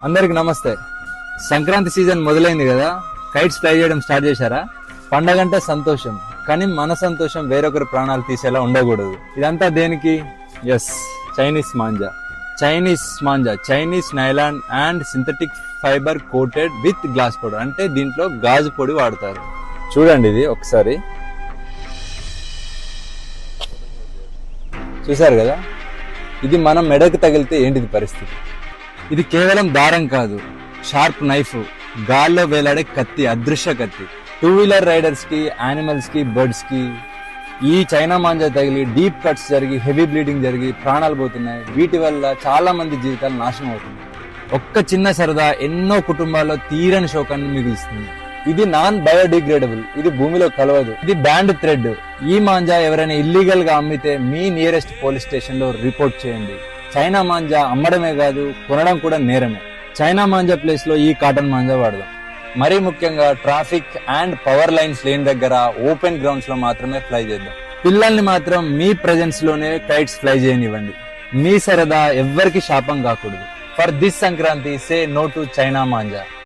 అందరికి నమస్తే. సంక్రాంతి సీజన్ మొదలైంది కదా, కైట్స్ ఫ్లై చేయడం స్టార్ట్ చేశారా? పండగంటే సంతోషం, కానీ మన సంతోషం వేరొకరి ప్రాణాలు తీసేలా ఉండకూడదు. ఇదంతా దేనికి? Yes, Chinese manja. Chinese nylon and synthetic fibre coated with glass powder. అంటే దీంట్లో గాజు పొడి వాడతారు. చూడండి, ఇది ఒకసారి చూసారు కదా, ఇది మనం మెడకు తగిలితే ఏంటిది పరిస్థితి? ఇది కేవలం దారం కాదు, షార్ప్ నైఫ్, గాల్లో వేలాడే కత్తి, అదృశ్య కత్తి. 2-వీలర్ రైడర్స్ కి, యానిమల్స్ కి, బర్డ్స్ కి ఈ చైనా మాంజా తగిలి డీప్ కట్స్ జరిగి హెవీ బ్లీడింగ్ జరిగి ప్రాణాలు పోతున్నాయి. వీటి వల్ల చాలా మంది జీవితాలు నాశనం అవుతున్నాయి. ఒక్క చిన్న సరదా ఎన్నో కుటుంబాల్లో తీరని శోకాన్ని మిగులుస్తుంది. ఇది నాన్ బయోడిగ్రేడబుల్, ఇది భూమిలో కలవదు, ఇది బ్యాండ్ థ్రెడ్. ఈ మాంజా ఎవరైనా ఇల్లీగల్ గా అమ్మితే మీ నియరెస్ట్ పోలీస్ స్టేషన్ లో రిపోర్ట్ చేయండి. చైనా మాంజా అమ్మడమే కాదు, కొనడం కూడా నేరమే. చైనా మాంజా ప్లేస్ లో ఈ కాటన్ మాంజా వాడదాం. మరీ ముఖ్యంగా ట్రాఫిక్ అండ్ పవర్ లైన్స్ లేని దగ్గర, ఓపెన్ గ్రౌండ్స్ లో మాత్రమే ఫ్లై చేద్దాం. పిల్లల్ని మాత్రం మీ ప్రెజెన్స్ లోనే కైట్స్ ఫ్లై చేయనివ్వండి. మీ సరదా ఎవ్వరికి శాపం కాకూడదు. For this Sankranti, say no to China manja.